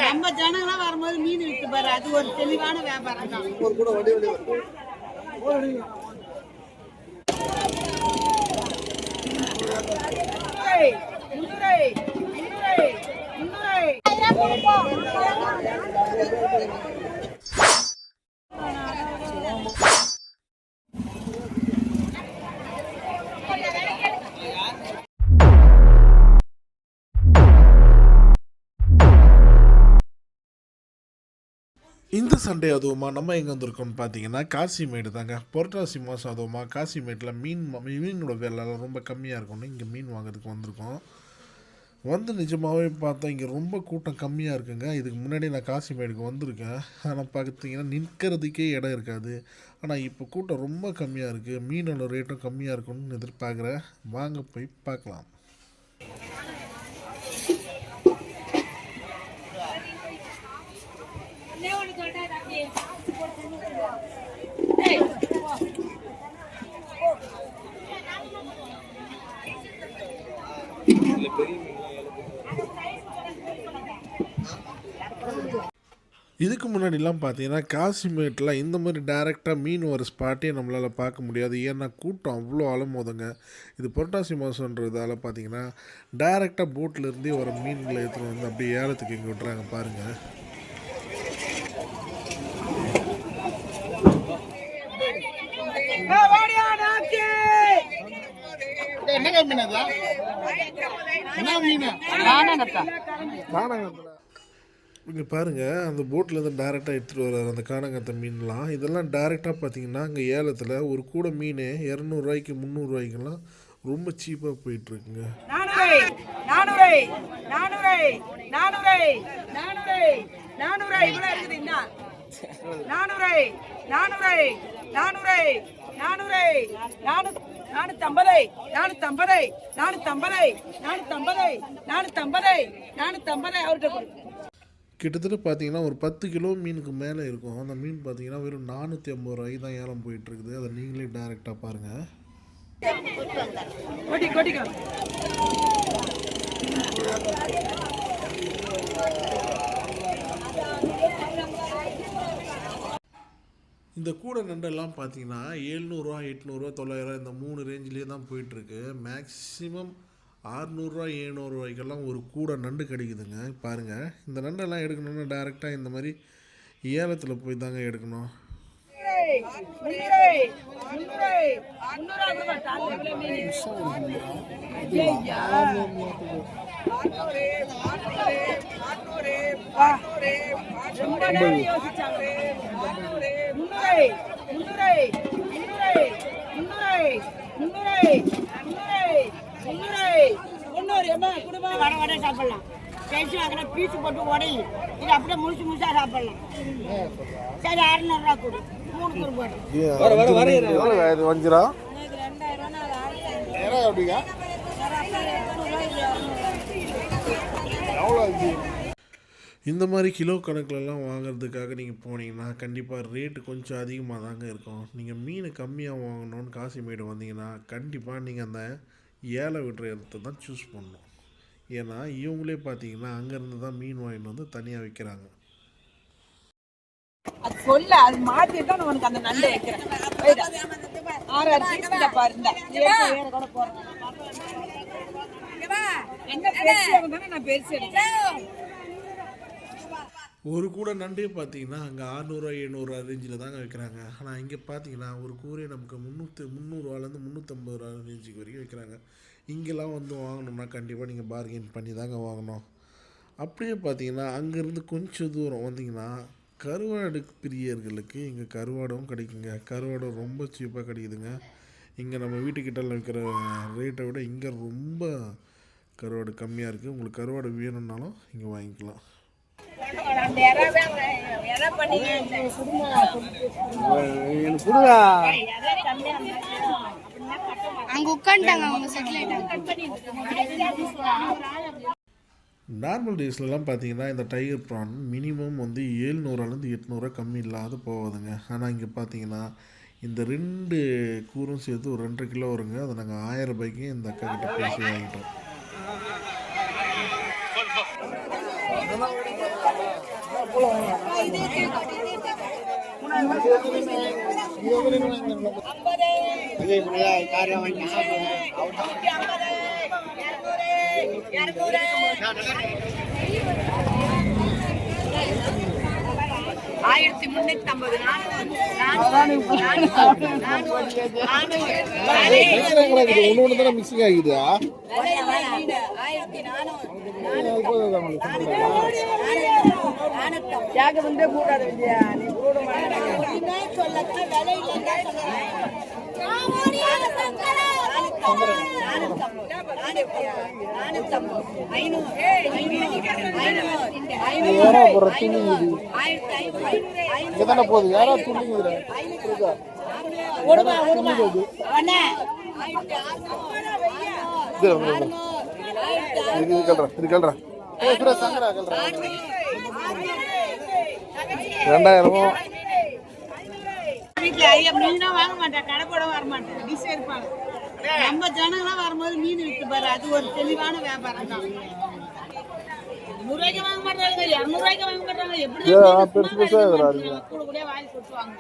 நம்ம ஜனங்களாம் வரும்போது மீன் விட்டு பாரு, அது ஒரு தெளிவான வியாபாரம் தான். ஒரு கூட வடி வடி இந்த சண்டே அதுவுமா நம்ம எங்கே வந்திருக்கோம்னு பார்த்தீங்கன்னா காசிமேடு தாங்க. புரட்டாசி மாதம் அதுவுமா காசிமேட்டில் மீனோட விலைலாம் ரொம்ப கம்மியாக இருக்கும்னு இங்கே மீன் வாங்குறதுக்கு வந்திருக்கோம். நிஜமாகவே பார்த்தா இங்கே ரொம்ப கூட்டம் கம்மியாக இருக்குங்க. இதுக்கு முன்னாடி நான் காசிமேடுக்கு வந்திருக்கேன். ஆனால் பார்த்தீங்கன்னா நிற்கிறதுக்கே இடம் இருக்காது. ஆனால் இப்போ கூட்டம் ரொம்ப கம்மியாக இருக்குது. மீனோட ரேட்டும் கம்மியாக இருக்கும்னு எதிர்பார்க்குறேன். வாங்க போய் பார்க்கலாம். இதுக்கு முன்னாடிலாம் பார்த்தீங்கன்னா காசிமேட்டில் இந்த மாதிரி டைரெக்டாக மீன் வர ஸ்பாட்டே நம்மளால் பார்க்க முடியாது. ஏன்னா கூட்டம் அவ்வளோ அலமோதுங்க. இது புரட்டாசி மாதன்றதால பார்த்தீங்கன்னா டைரெக்டாக போட்டிலேருந்தே வர மீன்களை எடுத்துகிட்டு வந்து அப்படியே ஏலத்துக்கு இங்கே விட்றாங்க பாருங்கள். இங்கே பாருங்கள், அந்த போட்டிலேருந்து டேரெக்டாக எடுத்துகிட்டு வர்றாரு அந்த காணங்கத்தை மீன்லாம். இதெல்லாம் டேரெக்டாக பார்த்தீங்கன்னா அங்கே ஏலத்தில் ஒரு கூட மீன் 200 300 ரொம்ப சீப்பாக போயிட்டுருக்குங்க. 450 அவர்கிட்ட கிட்டத்தட்ட பார்த்தீங்கன்னா ஒரு 10 கிலோ மீனுக்கு மேலே இருக்கும். அந்த மீன் பார்த்தீங்கன்னா வெறும் 450 தான் ஏலம் போயிட்டுருக்குது. அதை நீங்களே டைரெக்டாக பாருங்கள். இந்த கூடை நண்டெல்லாம் பார்த்தீங்கன்னா 700 800 900 இந்த 3 ரேஞ்சிலே தான் போயிட்டுருக்கு. மேக்ஸிமம் 600 700 ஒரு கூடை நண்டு கிடைக்குதுங்க. பாருங்கள், இந்த நண்டெல்லாம் எடுக்கணும்னா டைரெக்டாக இந்த மாதிரி ஏலத்தில் போய் தாங்க எடுக்கணும். சாப்பிடலாம். கழிச்சு வாங்கினா பீஸ் போட்டு உடையும். இது அப்படியே முழுசா சாப்பிடலாம். சரி, 600 கொடு, 3 பேர் போட்டு. இந்த மாதிரி கிலோ கணக்கிலலாம் வாங்குறதுக்காக நீங்கள் போனீங்கன்னா கண்டிப்பாக ரேட்டு கொஞ்சம் அதிகமாக தாங்க இருக்கும். நீங்கள் மீன் கம்மியாக வாங்கணும்னு காசிமேடு வந்தீங்கன்னா கண்டிப்பாக நீங்கள் அந்த ஏலை விடுற இடத்த தான் சூஸ் பண்ணணும். ஏன்னா இவங்களே பார்த்தீங்கன்னா அங்கேருந்து தான் மீன் வாங்கிட்டு வந்து தனியாக வைக்கிறாங்க. அது சொல்ல அது மாற்றி தான் உனக்கு அந்த நண்டை வைக்கிறேன். 6 பீஸ்ல பாருங்க. வேற கூட போறேன். என்ன பெருசு வந்தானே நான் பெருசு எடுக்கிறேன். ஒரு கூட நண்டே பார்த்தீங்கன்னா அங்கே 600 700 ரேஞ்சில் தாங்க வைக்கிறாங்க. ஆனால் இங்கே பார்த்தீங்கன்னா ஒரு கூரையை நமக்கு 300 350 ரேஞ்சுக்கு வரைக்கும் வைக்கிறாங்க. இங்கெல்லாம் வந்து வாங்கணும்னா கண்டிப்பாக நீங்கள் பார்கெயின் பண்ணி தாங்க வாங்கணும். அப்படியே பார்த்தீங்கன்னா அங்கேருந்து கொஞ்சம் தூரம் வந்தீங்கன்னா கருவாடு பிரியர்களுக்கு இங்கே கருவாடும் கிடைக்குங்க. கருவாடும் ரொம்ப சீப்பாக கிடைக்குதுங்க. இங்கே நம்ம வீட்டுக்கிட்ட வைக்கிற ரேட்டை விட இங்கே ரொம்ப கருவாடு கம்மியாக இருக்குது. உங்களுக்கு கருவாடு வேணும்னாலும் இங்கே வாங்கிக்கலாம். நார்மல் டேஸ்லலாம் பார்த்தீங்கன்னா இந்த டைகர் ப்ரான் மினிமம் வந்து 700 800 கம்மி இல்லாத போகுதுங்க. ஆனால் இங்கே பார்த்தீங்கன்னா இந்த 2 கூறும் சேர்த்து ஒரு 2.5 கிலோ வருங்க. அதை நாங்கள் 1000 ரூபாய்க்கு இந்த அக்கா கிட்ட பேசி வாங்கிட்டோம். ஆயிரத்தி 350 ஒன்று தானே மிக்சிங் ஆகிக்குதா இங்கதானே போகுது யாரா துள்ளிங்குது இது கல்றேன் 2000 வீட்டுல ஐயா மீனா வாங்க மாட்டேன், கடை கூட வர மாட்டேன், டிஷ் இருப்பாங்க. நம்ம ஜனங்களாம் வரும்போது மீன் விட்டு பாரு, அது ஒரு தெளிவான வியாபாரம் தான். 100 ரூபாய்க்கு வாங்க மாட்டாங்க, 200 ரூபாய்க்கு வாங்க மாட்டாங்க. எப்படி கூட கூட வாங்கி கொடுத்துவாங்க.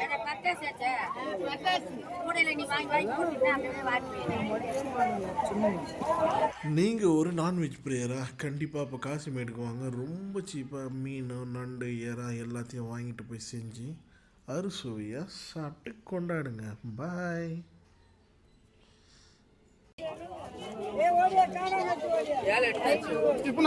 நீங்கள் ஒரு நான்வெஜ் பிரியரா கண்டிப்பாக இப்போ காசிமேடுக்கு வாங்க. ரொம்ப சீப்பாக மீன், நண்டு, எறா எல்லாத்தையும் வாங்கிட்டு போய் செஞ்சு அறுசுவையாக சாப்பிட்டு கொண்டாடுங்க. பாய். இப்போ